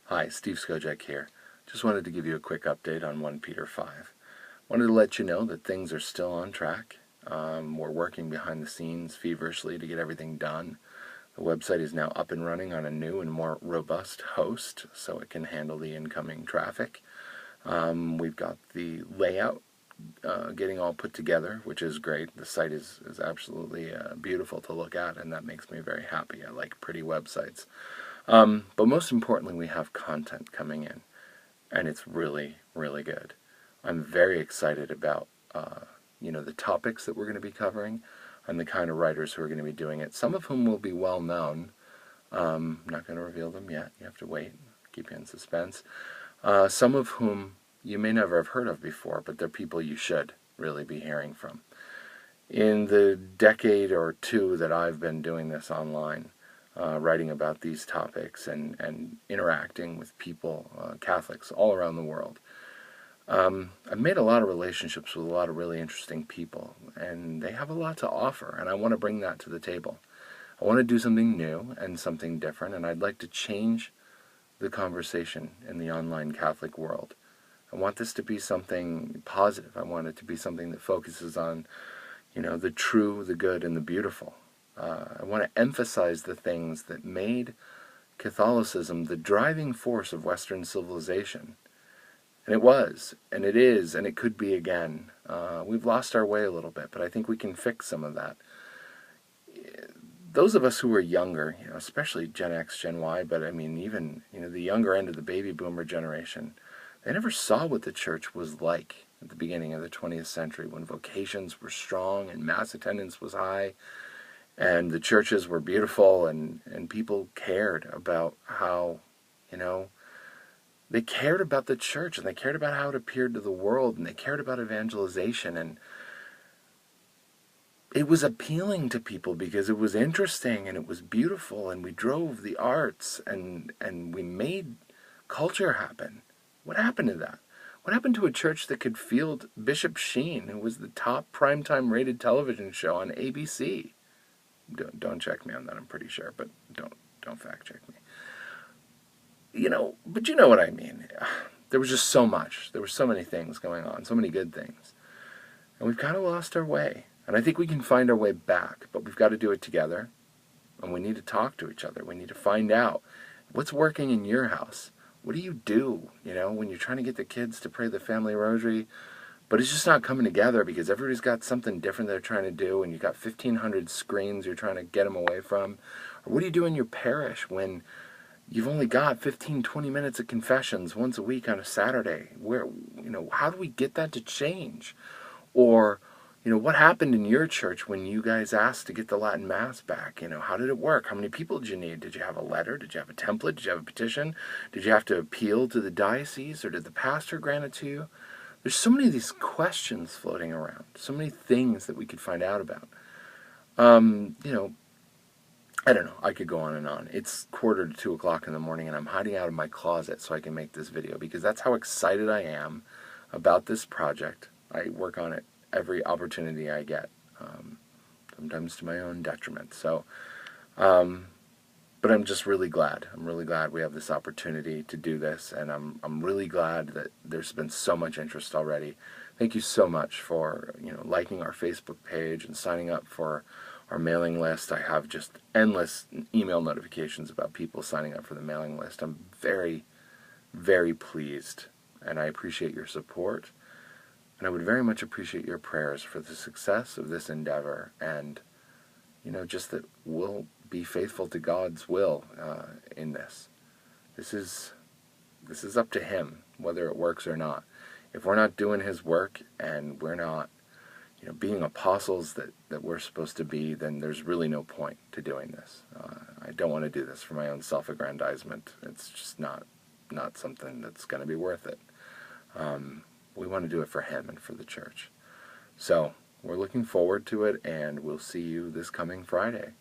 Hi, Steve Skojec here. Just wanted to give you a quick update on OnePeterFive. Wanted to let you know that things are still on track. We're working behind the scenes feverishly to get everything done. The website is now up and running on a new and more robust host so it can handle the incoming traffic. We've got the layout getting all put together, which is great. The site is absolutely beautiful to look at, and that makes me very happy. I like pretty websites. But most importantly, we have content coming in, and it's really, really good. I'm very excited about, the topics that we're going to be covering and the kind of writers who are going to be doing it, some of whom will be well known. I'm not going to reveal them yet. You have to wait, keep you in suspense. Some of whom you may never have heard of before, but they're people you should really be hearing from. In the decade or two that I've been doing this online, writing about these topics and interacting with people, Catholics all around the world, I've made a lot of relationships with a lot of really interesting people, and they have a lot to offer, and I want to bring that to the table. I want to do something new and something different, and I'd like to change the conversation in the online Catholic world. I want this to be something positive. I want it to be something that focuses on, the true, the good, and the beautiful. I want to emphasize the things that made Catholicism the driving force of Western civilization. And it was, and it is, and it could be again. We've lost our way a little bit, but I think we can fix some of that. Those of us who are younger, especially Gen X, Gen Y, but I mean even the younger end of the baby boomer generation, they never saw what the church was like at the beginning of the 20th century when vocations were strong and mass attendance was high and the churches were beautiful and people cared about how, they cared about the church and they cared about how it appeared to the world and they cared about evangelization, and it was appealing to people because it was interesting and it was beautiful, and we drove the arts and we made culture happen. What happened to that? What happened to a church that could field Bishop Sheen, who was the top primetime rated television show on ABC? Don't check me on that, I'm pretty sure, but don't fact check me. But you know what I mean. There was just so much. There were so many things going on, so many good things. And we've kind of lost our way. And I think we can find our way back, but we've got to do it together. And we need to talk to each other. We need to find out what's working in your house. What do you do, when you're trying to get the kids to pray the family rosary, but it's just not coming together because everybody's got something different they're trying to do, and you've got 1,500 screens you're trying to get them away from? Or what do you do in your parish when you've only got 15, 20 minutes of confessions once a week on a Saturday? How do we get that to change? Or, what happened in your church when you guys asked to get the Latin Mass back? How did it work? How many people did you need? Did you have a letter? Did you have a template? Did you have a petition? Did you have to appeal to the diocese, or did the pastor grant it to you? There's so many of these questions floating around, so many things that we could find out about. I don't know. I could go on and on. It's 1:45 in the morning, and I'm hiding out of my closet so I can make this video because that's how excited I am about this project. I work on it every opportunity I get, sometimes to my own detriment. But I'm just really glad. I'm really glad we have this opportunity to do this, and I'm really glad that there's been so much interest already. Thank you so much for liking our Facebook page and signing up for our mailing list. I have just endless email notifications about people signing up for the mailing list. I'm very, very pleased, and I appreciate your support. And I would very much appreciate your prayers for the success of this endeavor, and just that we'll be faithful to God's will in this. This is up to Him, whether it works or not. If we're not doing His work and we're not being apostles that we're supposed to be, then there's really no point to doing this. I don't want to do this for my own self-aggrandizement. It's just not something that's going to be worth it. We want to do it for Him and for the church. So we're looking forward to it, and we'll see you this coming Friday.